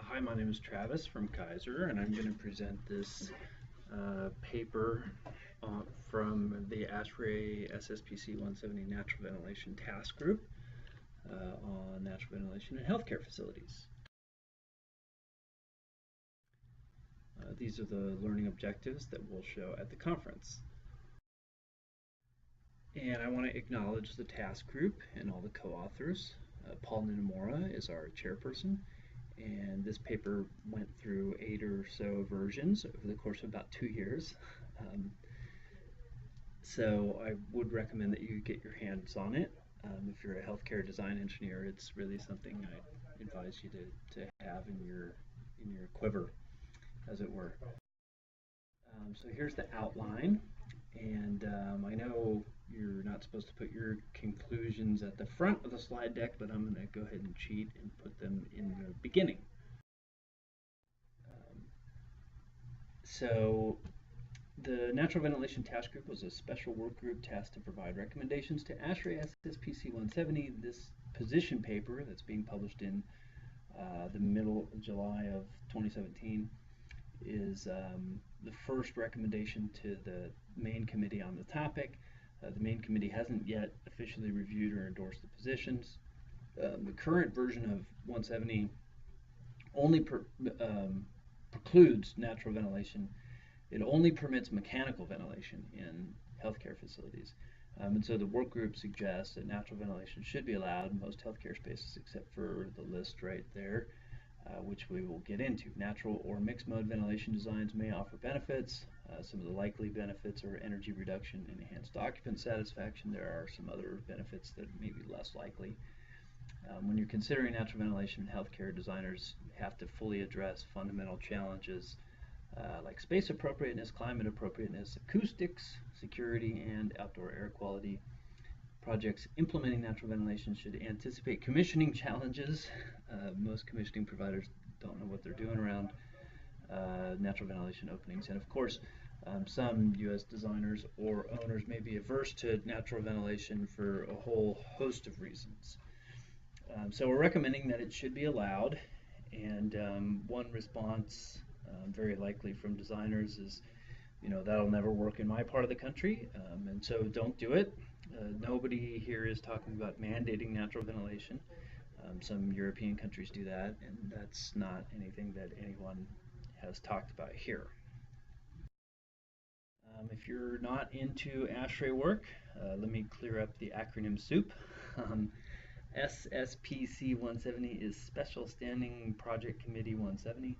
Hi, my name is Travis from Kaiser, and I'm going to present this paper from the ASHRAE SSPC 170 Natural Ventilation Task Group on natural ventilation in healthcare facilities. These are the learning objectives that we'll show at the conference. And I want to acknowledge the task group and all the co-authors. Paul Ninamora is our chairperson. And this paper went through 8 or so versions over the course of about 2 years. So I would recommend that you get your hands on it. If you're a healthcare design engineer, it's really something I advise you to have in your quiver, as it were. So here's the outline, and I know you're not supposed to put your conclusions at the front of the slide deck, but I'm going to go ahead and cheat and put them in the beginning. So the Natural Ventilation Task Group was a special work group tasked to provide recommendations to ASHRAE SSPC 170. This position paper that's being published in the middle of July of 2017 is the first recommendation to the main committee on the topic. The main committee hasn't yet officially reviewed or endorsed the positions. The current version of 170 only precludes natural ventilation. It only permits mechanical ventilation in healthcare facilities. And so the work group suggests that natural ventilation should be allowed in most healthcare spaces except for the list right there, which we will get into. Natural or mixed mode ventilation designs may offer benefits. Some of the likely benefits are energy reduction and enhanced occupant satisfaction. There are some other benefits that may be less likely. When you're considering natural ventilation in healthcare, designers have to fully address fundamental challenges like space appropriateness, climate appropriateness, acoustics, security, and outdoor air quality. Projects implementing natural ventilation should anticipate commissioning challenges. Most commissioning providers don't know what they're doing around natural ventilation openings. And of course, some U.S. designers or owners may be averse to natural ventilation for a whole host of reasons. So we're recommending that it should be allowed. And one response, very likely from designers, is, that'll never work in my part of the country, and so don't do it. Nobody here is talking about mandating natural ventilation. Some European countries do that, and that's not anything that anyone has talked about here. If you're not into ASHRAE work, let me clear up the acronym soup. SSPC 170 is Special Standing Project Committee 170.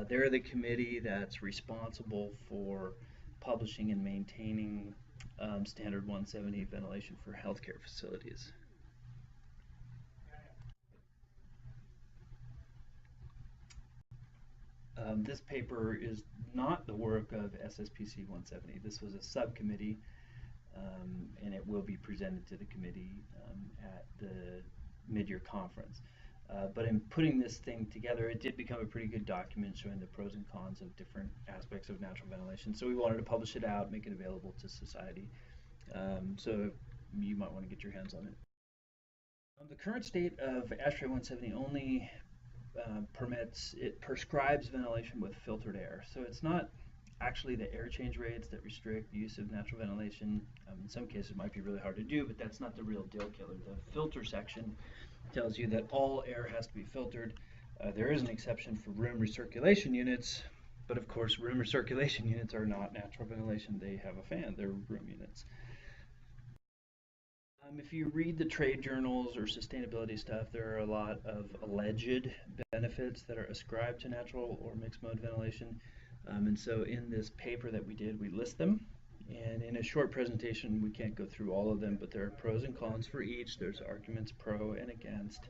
They're the committee that's responsible for publishing and maintaining Standard 170 ventilation for healthcare facilities. This paper is not the work of SSPC 170. This was a subcommittee, and it will be presented to the committee at the mid-year conference. But in putting this thing together, it did become a pretty good document showing the pros and cons of different aspects of natural ventilation. So we wanted to publish it out, make it available to society. So you might want to get your hands on it. The current state of ASHRAE 170 only prescribes ventilation with filtered air. So it's not actually the air change rates that restrict the use of natural ventilation. In some cases it might be really hard to do, but that's not the real deal killer. The filter section tells you that all air has to be filtered. There is an exception for room recirculation units, but of course room recirculation units are not natural ventilation. They have a fan, they're room units. If you read the trade journals or sustainability stuff, there are a lot of alleged benefits that are ascribed to natural or mixed mode ventilation. And so in this paper that we did, we list them. And in a short presentation, we can't go through all of them, but there are pros and cons for each. There's arguments pro and against.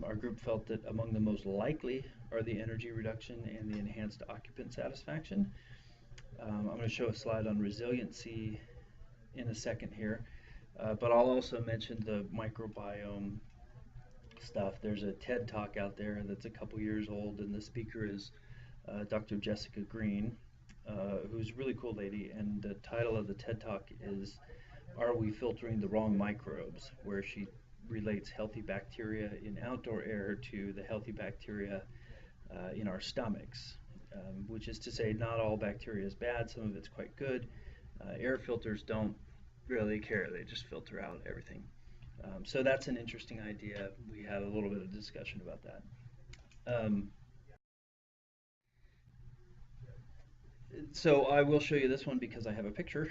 Our group felt that among the most likely are the energy reduction and the enhanced occupant satisfaction. I'm going to show a slide on resiliency in a second here, but I'll also mention the microbiome stuff. There's a TED Talk out there that's a couple years old, and the speaker is Dr. Jessica Green, who's a really cool lady, and the title of the TED Talk is "Are We Filtering the Wrong Microbes?", where she relates healthy bacteria in outdoor air to the healthy bacteria in our stomachs, which is to say not all bacteria is bad, some of it's quite good. Air filters don't really care, they just filter out everything. So that's an interesting idea. We had a little bit of discussion about that. So I will show you this one because I have a picture.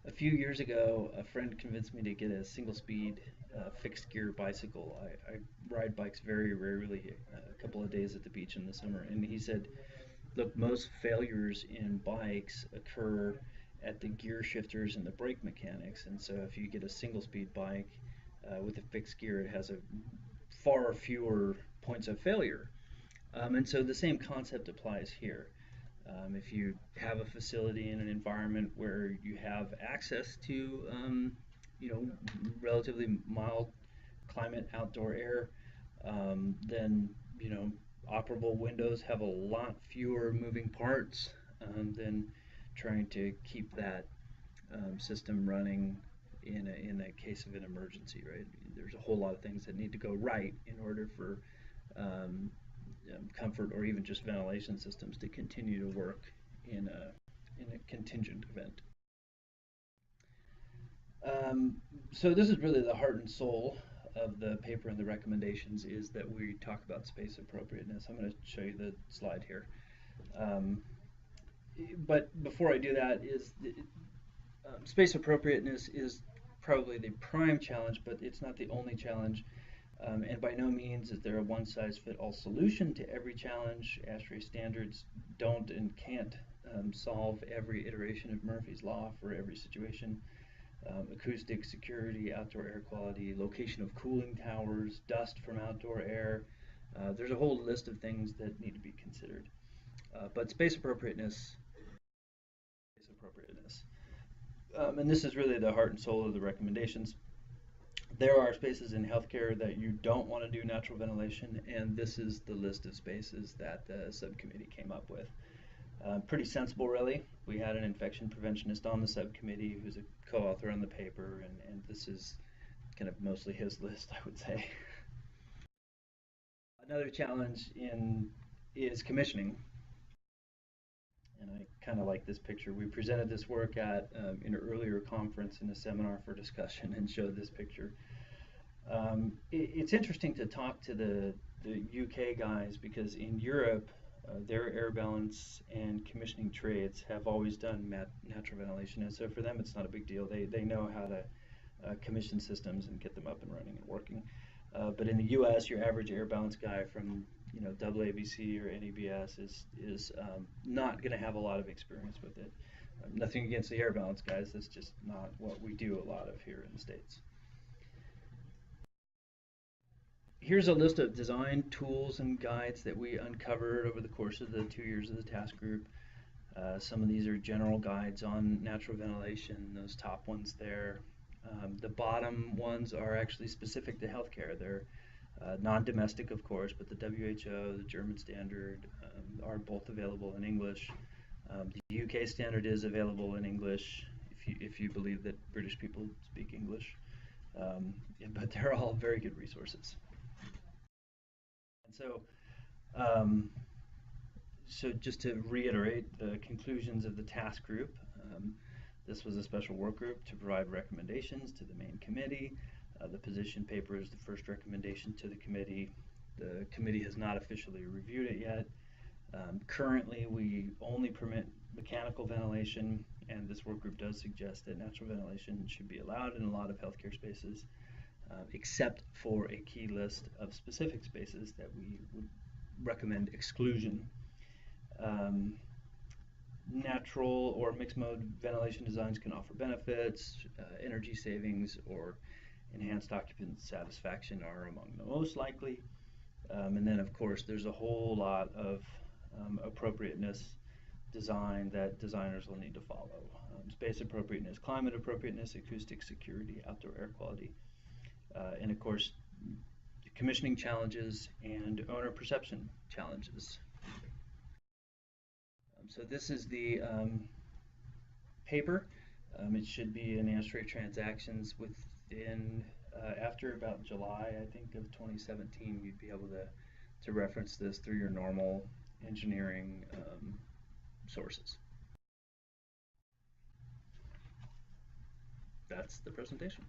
A few years ago, a friend convinced me to get a single-speed fixed gear bicycle. I ride bikes very rarely, a couple of days at the beach in the summer, and he said, look, most failures in bikes occur at the gear shifters and the brake mechanics, and so if you get a single-speed bike with a fixed gear, it has a far fewer points of failure. And so the same concept applies here. If you have a facility in an environment where you have access to, relatively mild climate, outdoor air, then, operable windows have a lot fewer moving parts than trying to keep that system running in a case of an emergency, right? There's a whole lot of things that need to go right in order for comfort or even just ventilation systems to continue to work in a contingent event. So this is really the heart and soul of the paper and the recommendations, is that we talk about space appropriateness. I'm going to show you the slide here. But before I do that, space appropriateness is probably the prime challenge, but it's not the only challenge. And by no means is there a one-size-fits-all solution to every challenge. ASHRAE standards don't and can't solve every iteration of Murphy's Law for every situation. Acoustic, security, outdoor air quality, location of cooling towers, dust from outdoor air. There's a whole list of things that need to be considered. But space appropriateness. And this is really the heart and soul of the recommendations. There are spaces in healthcare that you don't want to do natural ventilation, and this is the list of spaces that the subcommittee came up with. Pretty sensible, really. We had an infection preventionist on the subcommittee who's a co-author on the paper, and this is kind of mostly his list, I would say. Another challenge is commissioning. And I kind of like this picture. We presented this work at an earlier conference in a seminar for discussion and showed this picture. It's interesting to talk to the UK guys, because in Europe, their air balance and commissioning trades have always done natural ventilation, and so for them it's not a big deal. They know how to commission systems and get them up and running and working. But in the US, your average air balance guy from AABC or NEBS is not going to have a lot of experience with it. Nothing against the air balance guys, that's just not what we do a lot of here in the States. Here's a list of design tools and guides that we uncovered over the course of the 2 years of the task group. Some of these are general guides on natural ventilation, those top ones there. The bottom ones are actually specific to healthcare. They're non-domestic, of course, but the WHO, the German standard are both available in English. The UK standard is available in English if you believe that British people speak English. But they're all very good resources. And so just to reiterate the conclusions of the task group, this was a special work group to provide recommendations to the main committee. The position paper is the first recommendation to the committee. The committee has not officially reviewed it yet. Currently, we only permit mechanical ventilation, and this work group does suggest that natural ventilation should be allowed in a lot of healthcare spaces, except for a key list of specific spaces that we would recommend exclusion. Natural or mixed mode ventilation designs can offer benefits, energy savings, or enhanced occupant satisfaction are among the most likely. And then, of course, there's a whole lot of appropriateness design that designers will need to follow. Space appropriateness, climate appropriateness, acoustic, security, outdoor air quality, and of course, commissioning challenges and owner perception challenges. So this is the paper. It should be in ASHRAE transactions within, after about July, I think, of 2017, you'd be able to reference this through your normal engineering sources. That's the presentation.